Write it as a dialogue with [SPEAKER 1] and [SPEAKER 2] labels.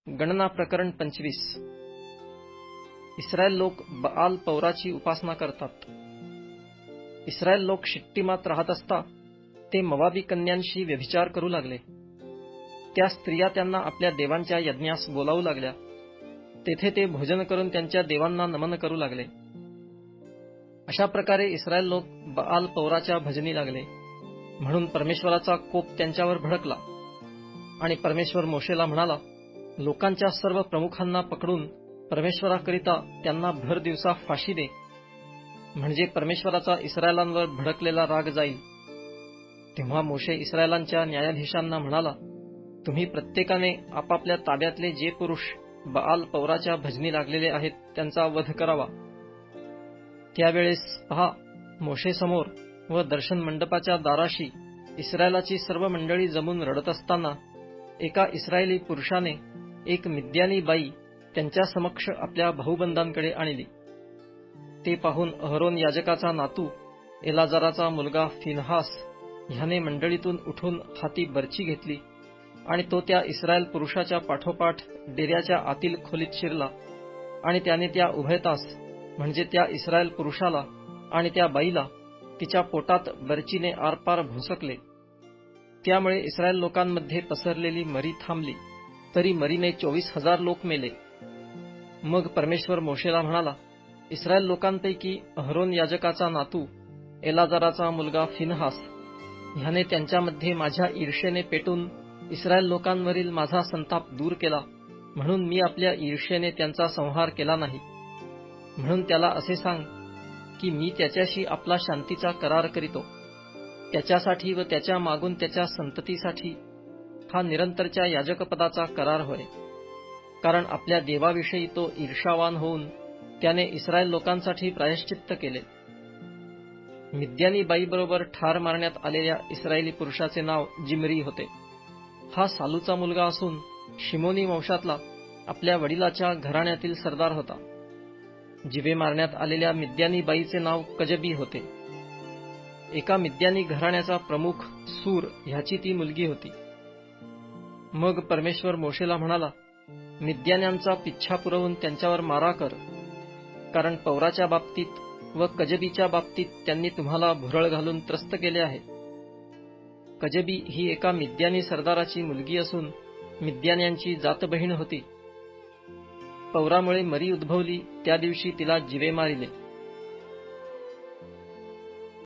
[SPEAKER 1] गणना प्रकरण 25. इस्रायल लोक बआल पौराची उपासना करतात. इस्रायल लोक शिट्टीमात राहत असता ते मोवाबी कन्यांशी व्यभिचार करू लागले. त्या स्त्रिया त्यांना आपल्या देवांच्या यज्ञास बोलावू लागल्या. तेथे ते भोजन करून त्यांच्या देवांना नमन करू लागले. अशा प्रकारे इस्रायल लोक बआल पौराच्या भजनी लागले. म्हणून परमेश्वराचा कोप त्यांच्यावर भडकला आणि परमेश्वर मोशेला म्हणाला, लोकांच्या सर्व प्रमुखांना पकडून परमेश्वराकरिता त्यांना भर दिवसा फाशी दे, म्हणजे परमेश्वराचा इस्रायलांवर भडकलेला राग जाईल. तेव्हा मोशे इस्रायलांच्या न्यायाधीशांना म्हणाला, तुम्ही प्रत्येकाने आपापल्या ताब्यातले जे पुरुष बआल पौराच्या भजनी लागलेले आहेत त्यांचा वध करावा. त्यावेळेस पहा, मोशेसमोर व दर्शन मंडपाच्या दाराशी इस्रायलाची सर्व मंडळी जमून रडत असताना एका इस्रायली पुरुषाने एक मिद्यानी बाई त्यांच्या समक्ष आपल्या भाऊबंदांकडे आणली. ते पाहून अहरोन याजकाचा नातू एलाजाराचा मुलगा फिनहास ह्याने मंडळीतून उठून हाती बर्ची घेतली आणि तो त्या इस्रायल पुरुषाच्या पाठोपाठ डेऱ्याच्या आतील खोलीत शिरला आणि त्याने त्या उभयतास म्हणजे त्या इस्रायल पुरुषाला आणि त्या बाईला तिच्या पोटात बर्चीने आरपार भोसकले. त्यामुळे इस्रायल लोकांमध्ये पसरलेली मरी थांबली, तरी मरीने 24,000 लोक मेले. मग परमेश्वर मोशेला म्हणाला, इस्रायल लोकांपैकी अहरोन याजकाचा नातू एलाजाराचा मुलगा फिनहास ह्याने त्यांच्यामध्ये माझ्या ईर्षेने पेटून इस्रायल लोकांवरील माझा संताप दूर केला, म्हणून मी आपल्या ईर्षेने त्यांचा संहार केला नाही. म्हणून त्याला असे सांग की मी त्याच्याशी आपला शांतीचा करार करीतो. त्याच्यासाठी व त्याच्या मागून त्याच्या संततीसाठी हा निरंतरच्या याजकपदाचा करार होय. कारण आपल्या देवाविषयी तो ईर्षावान होऊन त्याने इस्रायल लोकांसाठी प्रायश्चित्त केले. मिद्यानी बाईबरोबर ठार मारण्यात आलेल्या इस्रायली पुरुषाचे नाव जिमरी होते. हा सालूचा मुलगा असून शिमोनी वंशातला आपल्या वडिलाच्या घराण्यातील सरदार होता. जिवे मारण्यात आलेल्या मिद्यानी बाईचे नाव कजबी होते. एका मिद्यानी घराण्याचा प्रमुख सूर ह्याची ती मुलगी होती. मग परमेश्वर मोशेला म्हणाला, मिद्यान्यांचा पिच्छा पुरवून त्यांच्यावर मारा कर, कारण पौराच्या बाबतीत व कजबीच्या बाबतीत त्यांनी तुम्हाला भुरळ घालून त्रस्त केले आहे. कजबी ही एका मिद्यानी सरदाराची मुलगी असून मिद्यान्यांची जातबहीण होती. पौरामुळे मरी उद्भवली त्या दिवशी तिला जिवे मारिले.